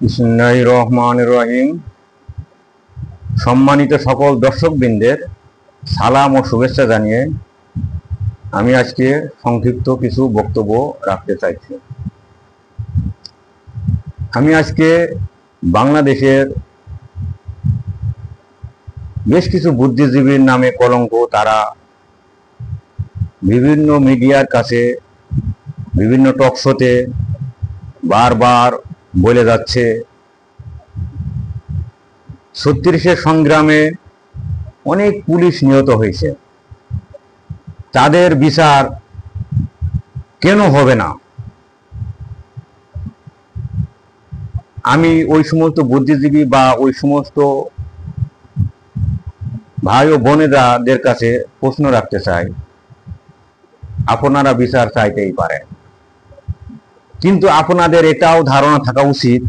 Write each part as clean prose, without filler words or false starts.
বিসমিল্লাহির রহমানির রহিম। সম্মানিত সকল দর্শকবৃন্দের সালাম ও শুভেচ্ছা জানিয়ে আমি আজকে সংক্ষিপ্ত কিছু বক্তব্য রাখতে চাইছি। আমি আজকে বাংলাদেশের বেশ কিছু বুদ্ধিজীবীর নামে কলঙ্ক, তারা বিভিন্ন মিডিয়ার কাছে বিভিন্ন টক শোতে বারবার বলে যাচ্ছে ৩৬-এর সংগ্রামে অনেক পুলিশ নিহত হয়েছে, তাদের বিচার কেন হবে না। আমি ওই সমস্ত বুদ্ধিজীবী বা ওই সমস্ত ভাই ও বোনেদের কাছে প্রশ্ন রাখতে চাই, আপনারা বিচার চাইতেই পারেন, কিন্তু আপনাদের এটাও ধারণা থাকা উচিত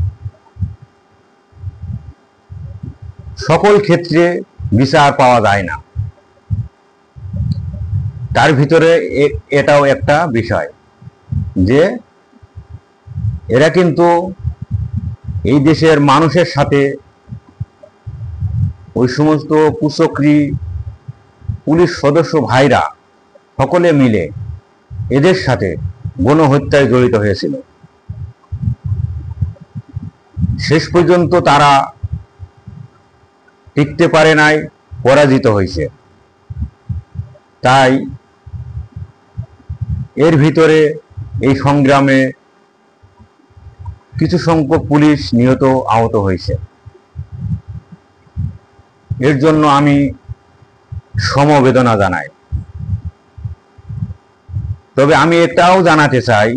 সকল ক্ষেত্রে বিচার পাওয়া যায় না। তার ভিতরে এটাও একটা বিষয় যে এরা কিন্তু এই দেশের মানুষের সাথে ওই সমস্ত কুচক্রী পুলিশ সদস্য ভাইরা সকলে মিলে এদের সাথে গণহত্যায় জড়িত হয়েছিল। শেষ পর্যন্ত তারা টিকতে পারে নাই, পরাজিত হয়েছে। তাই এর ভিতরে এই সংগ্রামে কিছু সংখ্যক পুলিশ নিহত আহত হয়েছে। এর জন্য আমি সমবেদনা জানাই। তবে আমি এটাও জানাতে চাই,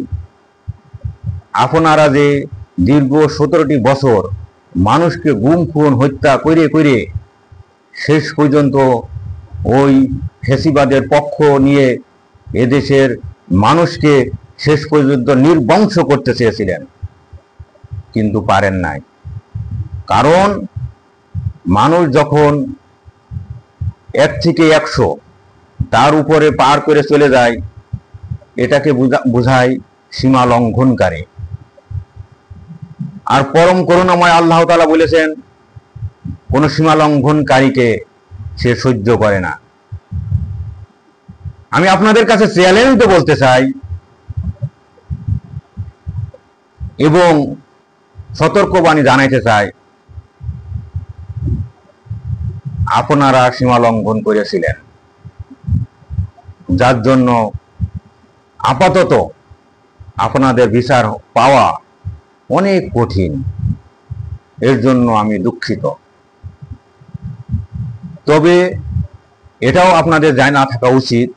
আপনারা যে দীর্ঘ 17টি বছর মানুষকে গুম খুন হত্যা করে করে শেষ পর্যন্ত ওই ফ্যাসিবাদের পক্ষ নিয়ে এদেশের মানুষকে শেষ পর্যন্ত নির্বংশ করতে চেয়েছিলেন, কিন্তু পারেন নাই। কারণ মানুষ যখন 1 থেকে 100 তার উপরে পার করে চলে যায়, এটাকে বোঝায় সীমা লঙ্ঘনকারী। আর পরম করুণাময় আল্লাহ তাআলা বলেছেন, কোন সীমা লঙ্ঘনকারীকে সে সহ্য করে না। আমি আপনাদের কাছে চ্যালেঞ্জ বলতে চাই এবং সতর্কবাণী জানাইতে চাই, আপনারা সীমা লঙ্ঘন করেছিলেন, যার জন্য আপাতত আপনাদের বিচার পাওয়া অনেক কঠিন। এর জন্য আমি দুঃখিত। তবে এটাও আপনাদের জানা থাকা উচিত,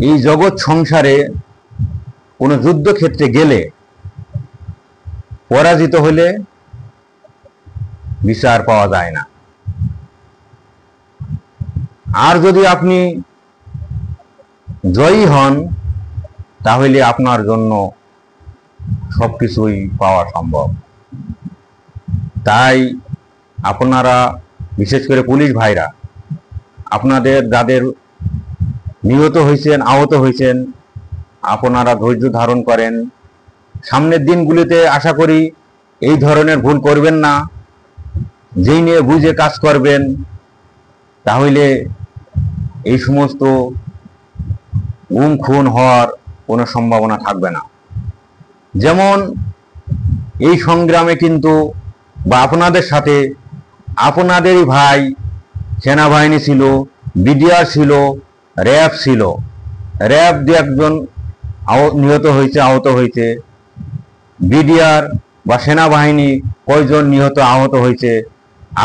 এই জগৎ সংসারে কোনো যুদ্ধক্ষেত্রে গেলে পরাজিত হলে বিচার পাওয়া যায় না। আর যদি আপনি জয়ী হন, তাহলে আপনার জন্য সবকিছুই পাওয়া সম্ভব। তাই আপনারা, বিশেষ করে পুলিশ ভাইরা, আপনাদের যাদের নিহত হয়েছেন, আহত হয়েছেন, আপনারা ধৈর্য ধারণ করেন। সামনের দিনগুলিতে আশা করি এই ধরনের ভুল করবেন না, যেই নিয়ে বুঝে কাজ করবেন, তাহলে এই সমস্ত গুম খুন হওয়ার কোনো সম্ভাবনা থাকবে না। যেমন এই সংগ্রামে কিন্তু বা আপনাদের সাথে আপনাদেরই ভাই সেনাবাহিনী ছিল, বিডিআর ছিল, র্যাব ছিল। র্যাব 2-1 নিহত হয়েছে, আহত হয়েছে। বিডিআর বা সেনাবাহিনী কয়জন নিহত আহত হয়েছে,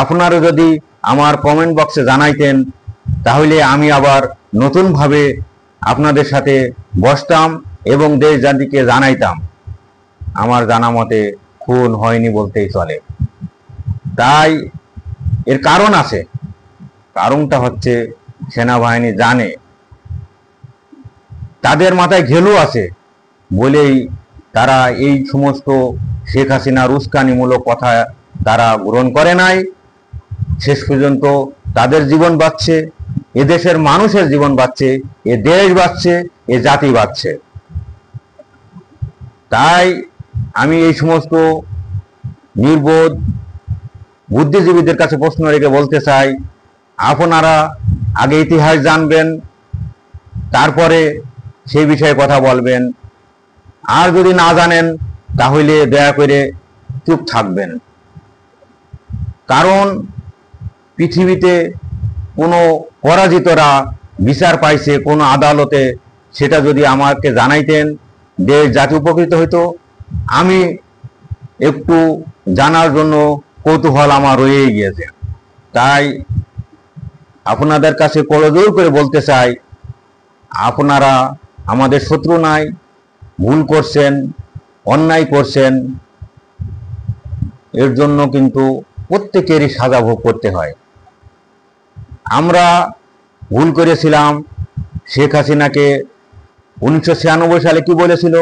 আপনারা যদি আমার কমেন্ট বক্সে জানাইতেন, তাহলে আমি আবার নতুনভাবে আপনাদের সাথে বসতাম এবং দেশ জাতিকে জানাইতাম। আমার জানা মতে খুন হয়নি বলতেই চলে। তাই এর কারণ আছে। কারণটা হচ্ছে সেনাবাহিনী জানে, তাদের মাথায় ঘেলু আছে বলেই তারা এই সমস্ত শেখ হাসিনার উস্কানিমূলক কথা তারা গ্রহণ করে নাই। শেষ পর্যন্ত তাদের জীবন বাঁচছে, এদেশের মানুষের জীবন বাঁচছে, এ দেশ বাঁচছে, এ জাতি বাঁচছে। তাই আমি এই সমস্ত নির্বোধ বুদ্ধিজীবীদের কাছে প্রশ্ন রেখে বলতে চাই, আপনারা আগে ইতিহাস জানবেন, তারপরে সেই বিষয়ে কথা বলবেন। আর যদি না জানেন তাহলে দয়া করে চুপ থাকবেন। কারণ পৃথিবীতে কোনো পরাজিতরা বিচার পাইছে কোনো আদালতে, সেটা যদি আমাকে জানাইতেন, দেশ জাতি উপকৃত হইতো। আমি একটু জানার জন্য কৌতূহল আমার রয়েই গিয়েছে। তাই আপনাদের কাছে করজোর করে বলতে চাই, আপনারা আমাদের শত্রু নাই, ভুল করছেন, অন্যায় করছেন, এর জন্য কিন্তু প্রত্যেকেরই সাজা ভোগ করতে হয়। আমরা ভুল করেছিলাম। শেখ হাসিনাকে 1996 সালে কি বলেছিল?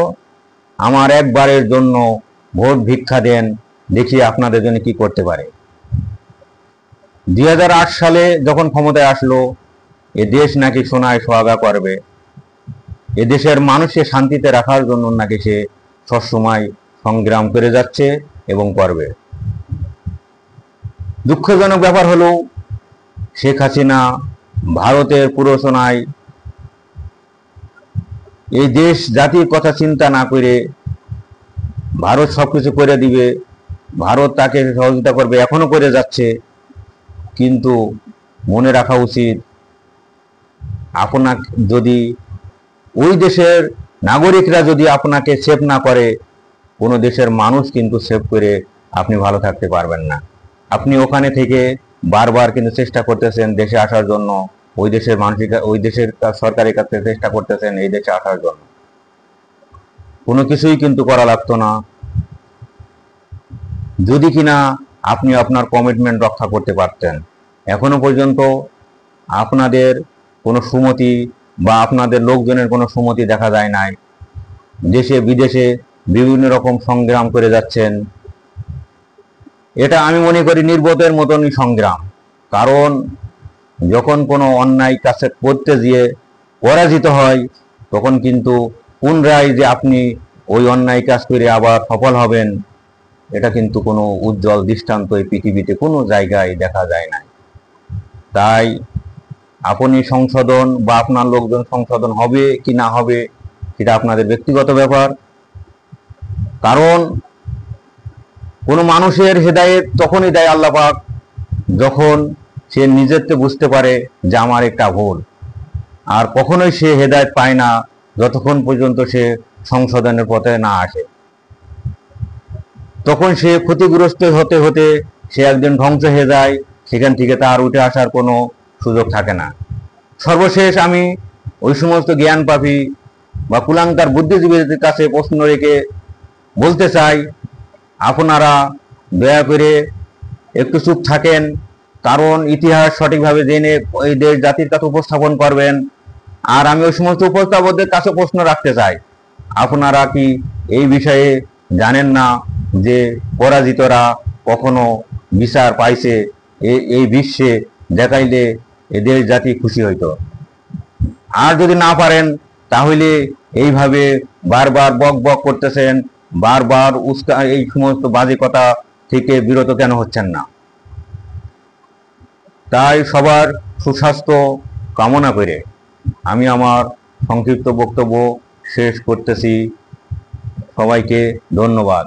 আমার একবারের জন্য ভোট ভিক্ষা দেন, দেখি আপনাদের জন্য কি করতে পারে। 2008 সালে যখন ক্ষমতায় আসলো, এ দেশ নাকি সোনায় সোহাগা করবে, এ দেশের মানুষকে শান্তিতে রাখার জন্য নাকি সে সবসময় সংগ্রাম করে যাচ্ছে এবং করবে। দুঃখজনক ব্যাপার হলো, শেখ হাসিনা ভারতের প্ররোচনায় এই দেশ জাতির কথা চিন্তা না করে ভারত সবকিছু করে দিবে, ভারত তাকে সহযোগিতা করবে, এখনো করে যাচ্ছে। কিন্তু মনে রাখা উচিত, আপনাকে যদি ওই দেশের নাগরিকরা যদি আপনাকে সেভ না করে, কোনো দেশের মানুষ কিন্তু সেভ করে আপনি ভালো থাকতে পারবেন না। আপনি ওখানে থেকে বারবার কিন্তু চেষ্টা করতেছেন দেশে আসার জন্য, ওই দেশের মানুষের ওই দেশের সরকারের কাছে চেষ্টা করতেছেন এই দেশে আসার জন্য। কোনো কিছুই কিন্তু করা লাগতো না যদি কিনা আপনি আপনার কমিটমেন্ট রক্ষা করতে পারতেন। এখনো পর্যন্ত আপনাদের কোনো সুমতি বা আপনাদের লোকজনের কোনো সুমতি দেখা যায় নাই। দেশে বিদেশে বিভিন্ন রকম সংগ্রাম করে যাচ্ছেন। এটা আমি মনে করি নির্বোধের মতনই সংগ্রাম। কারণ যখন কোনো অন্যায় কাছে করতে গিয়ে পরাজিত হয়, তখন কিন্তু পুনরায় যে আপনি ওই অন্যায় কাজ করে আবার সফল হবেন, এটা কিন্তু কোনো উজ্জ্বল দৃষ্টান্ত এই পৃথিবীতে কোনো জায়গায় দেখা যায় না। তাই আপনি সংশোধন বা আপনার লোকজন সংশোধন হবে কি না হবে, সেটা আপনাদের ব্যক্তিগত ব্যাপার। কারণ কোনো মানুষের হেদায়েত তখনই দেয় আল্লাহ পাক, যখন সে নিজেরতে বুঝতে পারে যে আমার একটা ভুল। আর কখনোই সে হেদায়েত পায় না যতক্ষণ পর্যন্ত সে সংশোধনের পথে না আসে। তখন সে ক্ষতিগ্রস্ত হতে হতে সে একদিন ধ্বংস হয়ে যায়, সেখান থেকে তার উঠে আসার কোনো সুযোগ থাকে না। সর্বশেষ আমি ওই সমস্ত জ্ঞান পাপী বা কুলাঙ্গার বুদ্ধিজীবীদের কাছে প্রশ্ন রেখে বলতে চাই, আপনারা দয়া করে একটু চুপ থাকেন। কারণ ইতিহাস সঠিকভাবে জেনে এই দেশ জাতির কাছে উপস্থাপন করবেন। আর আমি ওই সমস্ত উপস্থাপকদের কাছে প্রশ্ন রাখতে চাই, আপনারা কি এই বিষয়ে জানেন না যে পরাজিতরা কখনো বিচার পাইছে? এই বিশ্বে দেখাইলে এ দেশ জাতি খুশি হইতো। আর যদি না পারেন তাহলে এইভাবে বারবার বক বক করতেছেন, বারবার এই সমস্ত বাজে কথা থেকে বিরত কেন হচ্ছেন না? তাই সবার সুস্বাস্থ্য কামনা করে আমি আমার সংক্ষিপ্ত বক্তব্য শেষ করতেছি। সবাইকে ধন্যবাদ।